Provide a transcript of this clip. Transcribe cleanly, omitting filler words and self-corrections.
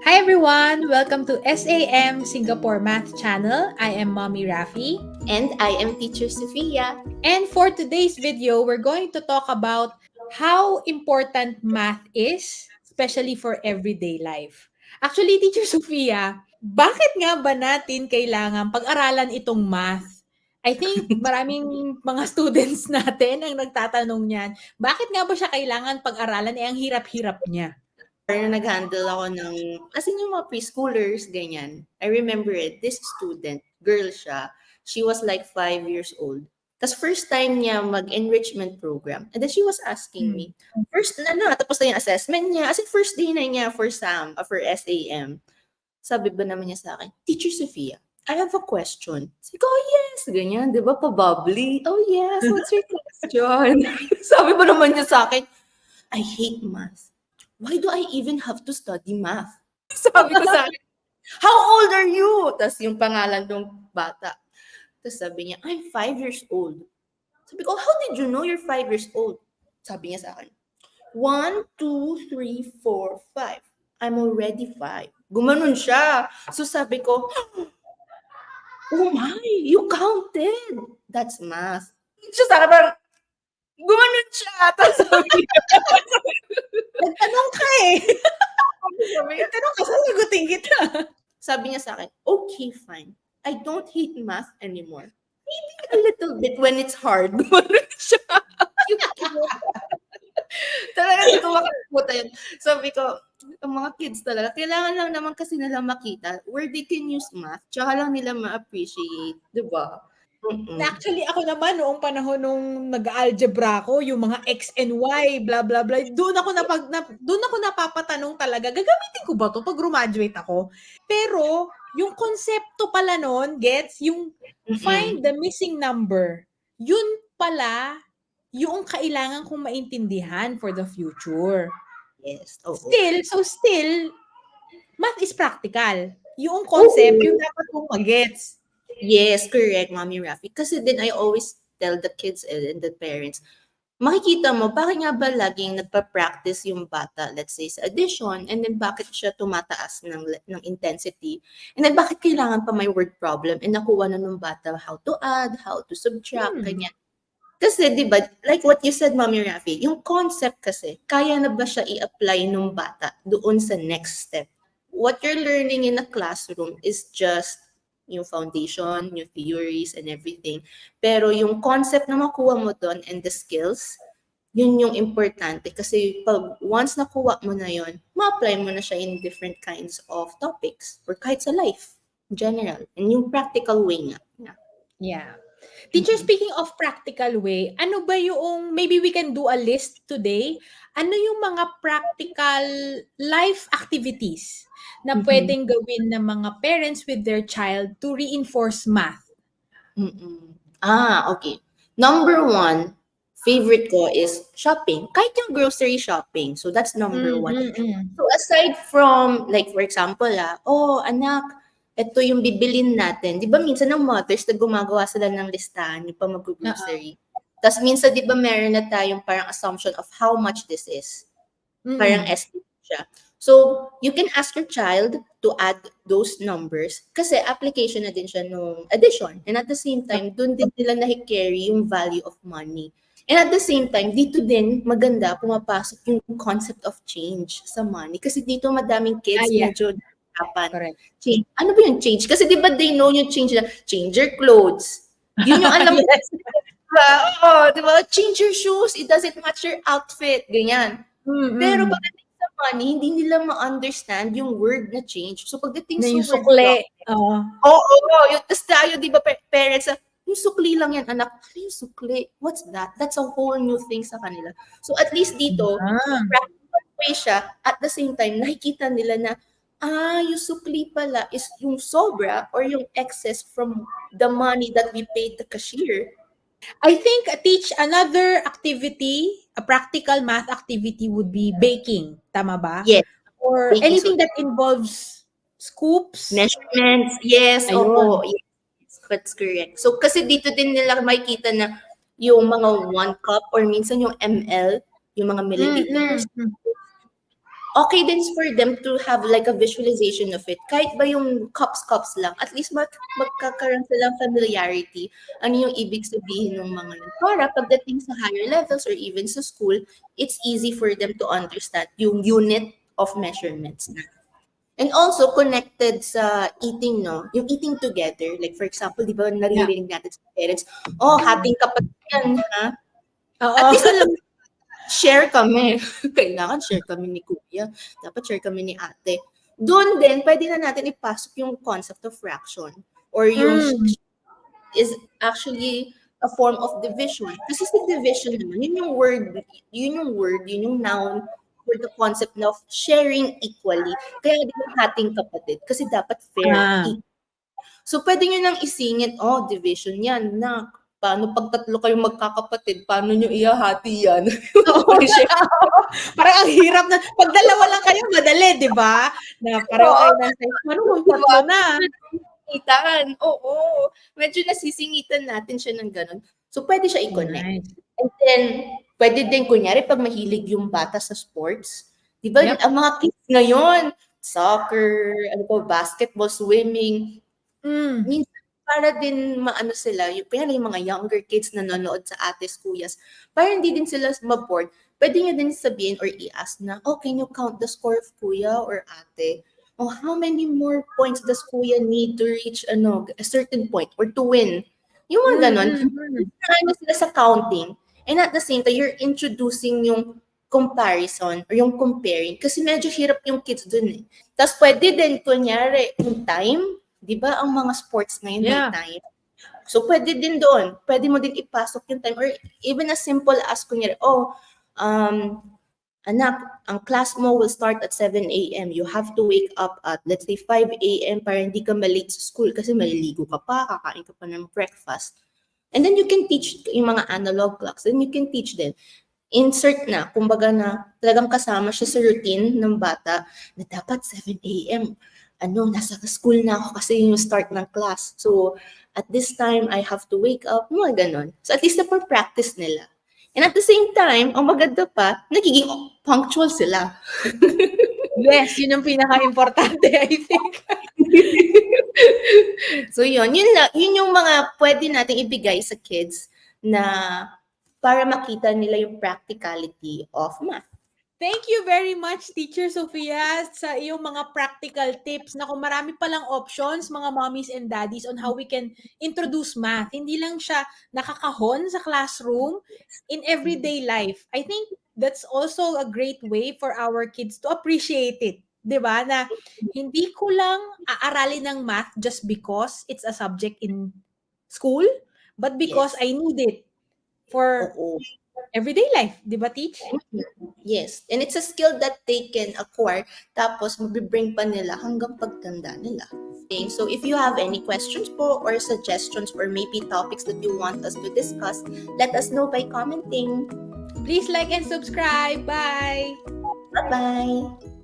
Hi everyone! Welcome to SAM Singapore Math Channel. I am Mommy Rafi. And I am Teacher Sophia. And for today's video, we're going to talk about how important math is, especially for everyday life. Actually, Teacher Sophia, bakit nga ba natin kailangan pag-aralan itong math? I think maraming mga students natin ang nagtatanong niyan, bakit nga ba siya kailangan pag-aralan? Ang hirap-hirap niya. Parang nag-handle ako ng, as in yung mga preschoolers, ganyan. I remember it, this student, girl siya, she was like 5 years old. Tapos first time niya mag-enrichment program. And then she was asking me, first na, tapos na yung assessment niya. As in first day na niya for for SAM. Sabi ba naman niya sa akin, Teacher Sophia, I have a question. Sabi ko, oh yes, ganyan, di ba, pa-bubbly? Oh yes, what's your question? Sabi ba naman niya sa akin, I hate math. Why do I even have to study math? Sabi ko sa akin, how old are you? Tapos yung pangalan ng bata. Tapos sabi niya, I'm 5 years old. Sabi ko, how did you know you're 5 years old? Sabi niya sa akin, 1, 2, 3, 4, 5. I'm already 5. Gumanon siya. So sabi ko, oh my, you counted. That's math. Siya sa akin, parang, gumanon siya. Tapos sabi niya, Nagtanong ka eh. sabi niya, Nagtanong ka, sasagutin kita. sabi niya sa akin, okay, fine. I don't hate math anymore. Maybe a little bit when it's hard. Gumanon siya. Talaga hindi ko makalimutan yun. Sabi ko, ang mga kids talaga, kailangan lang naman kasi nila makita where they can use math, tsaka lang nila ma-appreciate, di ba? Actually, ako naman noong panahon nung nag-algebra ako, yung mga X and Y, blah blah blah, doon ako napapatanong talaga, gagamitin ko ba 'to pag graduate ako? Pero yung konsepto pala noon, gets, yung find the missing number. Yun pala yung kailangan kong maintindihan for the future. Yes, oo. Still, math is practical. Yung concept, yung dapat kong magets. Yes, correct, Mommy Rafi. Kasi din I always tell the kids and the parents, makikita mo, bakit nga ba laging nagpa-practice yung bata, let's say, sa addition, and then bakit siya tumataas ng intensity, and then bakit kailangan pa may word problem, and nakuha na ng bata how to add, how to subtract, ganyan. Kasi, di ba, like what you said, Mommy Rafi, yung concept kasi, kaya na ba siya i-apply ng bata doon sa next step? What you're learning in a classroom is just yung foundation, yung theories and everything. Pero yung concept na makuha mo doon and the skills, yun yung importante. Kasi pag once nakuha mo na yun, ma-apply mo na siya in different kinds of topics or kahit sa life in general. And yung practical way nga. Yeah. Teacher, speaking of practical way, ano ba yung, maybe we can do a list today, ano yung mga practical life activities na pwedeng gawin ng mga parents with their child to reinforce math? Okay. Number 1, favorite ko is shopping. Kahit yung grocery shopping. So that's number 1. So aside from, like for example, oh anak, ito yung bibilin natin. Di ba minsan ng mothers na gumagawa sila ng listahan yung pa mag-grocery. Tapos minsan di ba meron na tayong parang assumption of how much this is. Parang estimate siya. So, you can ask your child to add those numbers kasi application na din siya nung addition. And at the same time, dun din nila nahi-carry yung value of money. And at the same time, dito din maganda pumapasok yung concept of change sa money. Kasi dito madaming kids medyo nahihirapan. Correct. Change. Ano ba yung change? Kasi di ba they know yung change na change your clothes. Yun yung alam Yes. diba? Oo, di ba? Change your shoes. It doesn't match your outfit. Ganyan. Pero pagdating sa money, hindi nila ma-understand yung word na change. So pagdating Na sa yung word sukle. yung tas tayo, di ba, parents, yung sukli lang yan, anak. Ano yung sukli? What's that? That's a whole new thing sa kanila. So at least dito, practical way siya. At the same time, nakikita nila na, yung sukli pala is yung sobra or yung excess from the money that we paid the cashier. I think teach another activity, a practical math activity would be baking. Tama ba? Yes. Or Baking anything that involves scoops. Measurements, yes, Ayun. opo. Yes, that's correct. So, kasi dito din nila makikita na yung mga 1 cup or minsan yung ml, yung mga milliliters, okay din for them to have like a visualization of it. Kahit ba yung cups lang, at least magkakaroon silang familiarity. Ano yung ibig sabihin ng mga yun. Para pagdating sa higher levels or even sa school, it's easy for them to understand yung unit of measurements na. And also, connected sa eating, no? Yung eating together. Like, for example, di ba, naririnig natin sa parents, oh, hating kapatid yan, ha? Oo. At least alam, share kami. Kailangan share kami ni kuya. Dapat share kami ni ate. Doon din, pwede na natin ipasok yung concept of fraction. Or yung is actually a form of division. Kasi sa division naman, yun yung noun for the concept of sharing equally. Kaya di ba hating kapatid? Kasi dapat fair. So, pwede nyo nang isingit, oh, division yan, na. Paano pag tatlo kayong magkakapatid, paano nyo ihahati yan? Parang ang hirap na. Pag dalawa lang kayo, madali, di ba? Na pareho kayo ng size. Paano kung tatlo na? Nasisingitan. Oo. Medyo nasisingitan natin siya ng ganun. So, pwede siya i-connect. Nice. And then, pwede din, kunyari, pag mahilig yung bata sa sports, di ba, ang mga kids ngayon, soccer, basketball, swimming, minsan, para din maano sila, yung mga younger kids na nanonood sa ates, kuyas, para hindi din sila ma-bored, pwede nyo din sabihin or i-ask na, oh, can you count the score of kuya or ate? Oh, how many more points does kuya need to reach a certain point or to win? Yung mga ganon, na sila sa counting. And at the same time, you're introducing yung comparison or yung comparing kasi medyo hirap yung kids dun eh. Tapos pwede din, kunyari, yung time, di ba ang mga sports ngayon may time? So pwede din doon. Pwede mo din ipasok yung time or even as simple as kunyari, anak, ang class mo will start at 7 a.m. You have to wake up at, let's say, 5 a.m. para hindi ka malate sa school kasi maliligo ka pa, kakain ka pa ng breakfast. And then you can teach yung mga analog clocks. Then you can teach them. Insert na, kumbaga na talagang kasama siya sa routine ng bata na dapat 7 a.m. Nasa school na ako kasi yung start ng class. So, at this time, I have to wake up, mga ganon. So, at least na-practice nila. And at the same time, ang maganda pa, nagiging punctual sila. Yes, yun ang pinaka-importante, I think. So, yun yung mga pwede nating ibigay sa kids na para makita nila yung practicality of math. Thank you very much, Teacher Sofia, sa iyong mga practical tips. Naku, marami palang options, mga mommies and daddies, on how we can introduce math. Hindi lang siya nakakahon sa classroom, in everyday life. I think that's also a great way for our kids to appreciate it. 'Di ba? Na hindi ko lang aaralin ng math just because it's a subject in school, but because I need it for everyday life. 'Di ba, Teach? Yes. And it's a skill that they can acquire, tapos mabibring pa nila hanggang pagtanda nila. Okay, so if you have any questions po or suggestions or maybe topics that you want us to discuss, let us know by commenting. Please like and subscribe. Bye! Bye-bye!